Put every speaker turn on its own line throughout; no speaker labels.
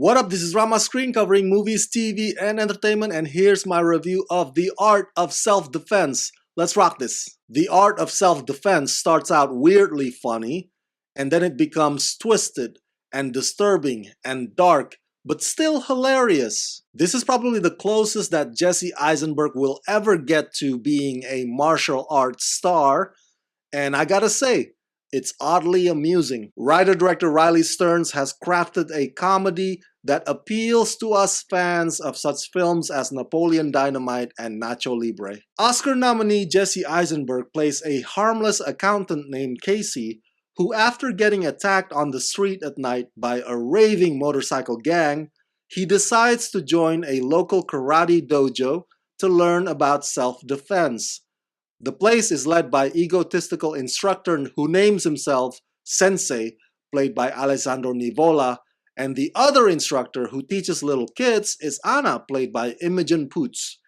What up, this is Rama Screen covering movies, TV, and entertainment, and here's my review of The Art of Self-Defense. Let's rock this. The Art of Self-Defense starts out weirdly funny, and then it becomes twisted and disturbing and dark, but still hilarious. This is probably the closest that Jesse Eisenberg will ever get to being a martial arts star, and I gotta say, it's oddly amusing. Writer-director Riley Stearns has crafted a comedy that appeals to us fans of such films as Napoleon Dynamite and Nacho Libre. Oscar nominee Jesse Eisenberg plays a harmless accountant named Casey who, after getting attacked on the street at night by a raving motorcycle gang, he decides to join a local karate dojo to learn about self-defense. The place is led by egotistical instructor who names himself Sensei, played by Alessandro Nivola, and the other instructor who teaches little kids is Anna, played by Imogen Poots.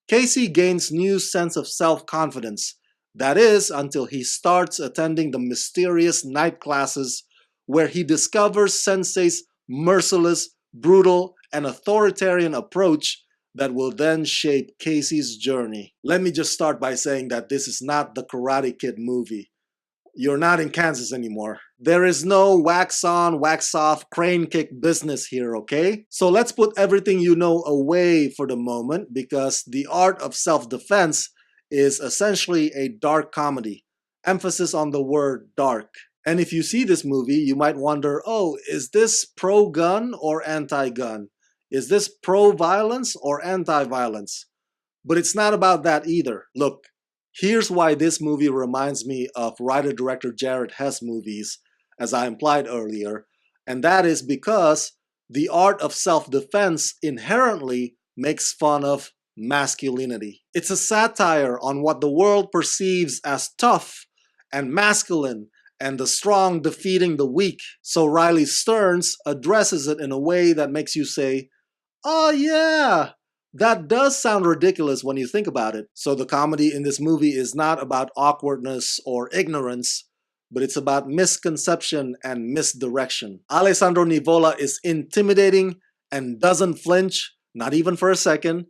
Casey gains new sense of self-confidence, that is, until he starts attending the mysterious night classes where he discovers Sensei's merciless, brutal, and authoritarian approach that will then shape Casey's journey. Let me just start by saying that this is not the Karate Kid movie. You're not in Kansas anymore. There is no wax on, wax off, crane kick business here, okay? So let's put everything you know away for the moment, because The Art of Self-Defense is essentially a dark comedy. Emphasis on the word dark. And if you see this movie, you might wonder, oh, is this pro-gun or anti-gun? Is this pro-violence or anti-violence? But it's not about that either. Look, here's why this movie reminds me of writer-director Jared Hess movies, as I implied earlier, and that is because The Art of Self-Defense inherently makes fun of masculinity. It's a satire on what the world perceives as tough and masculine, and the strong defeating the weak. So Riley Stearns addresses it in a way that makes you say, oh yeah, that does sound ridiculous when you think about it. So the comedy in this movie is not about awkwardness or ignorance, but it's about misconception and misdirection. Alessandro Nivola is intimidating and doesn't flinch, not even for a second,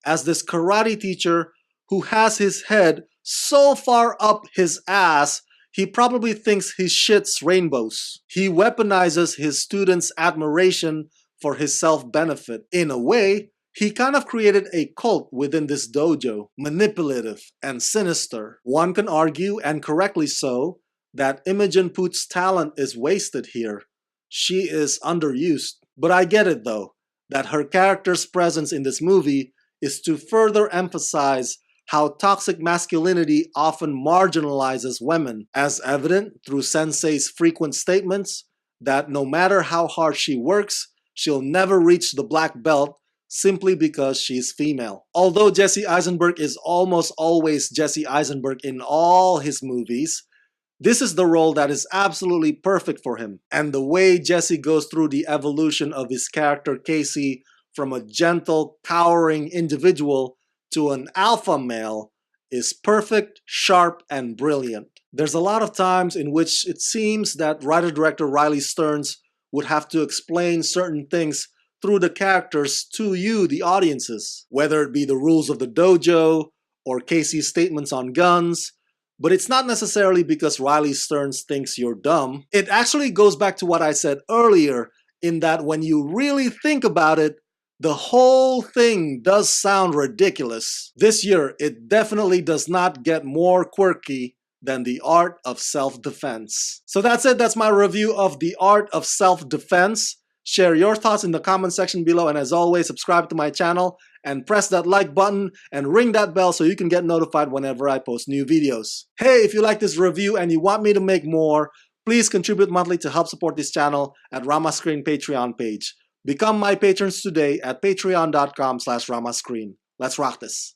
as this karate teacher who has his head so far up his ass he probably thinks his shit's rainbows. He weaponizes his students' admiration for his self-benefit. In a way, he kind of created a cult within this dojo, manipulative and sinister. One can argue, and correctly so, that Imogen Poots' talent is wasted here. She is underused. But I get it though, that her character's presence in this movie is to further emphasize how toxic masculinity often marginalizes women, as evident through Sensei's frequent statements that no matter how hard she works, she'll never reach the black belt simply because she's female. Although Jesse Eisenberg is almost always Jesse Eisenberg in all his movies, this is the role that is absolutely perfect for him. And the way Jesse goes through the evolution of his character Casey from a gentle, cowering individual to an alpha male is perfect, sharp, and brilliant. There's a lot of times in which it seems that writer-director Riley Stearns would have to explain certain things through the characters to you, the audiences, whether it be the rules of the dojo or Casey's statements on guns. But it's not necessarily because Riley Stearns thinks you're dumb. It actually goes back to what I said earlier, in that when you really think about it, the whole thing does sound ridiculous. This year, it definitely does not get more quirky than The Art of Self-Defense. So that's it. That's my review of The Art of Self-Defense. Share your thoughts in the comment section below, and as always, subscribe to my channel and press that like button and ring that bell so you can get notified whenever I post new videos. Hey, if you like this review and you want me to make more, please contribute monthly to help support this channel at Rama Screen Patreon page. Become my patrons today at patreon.com/ramascreen. Let's rock this.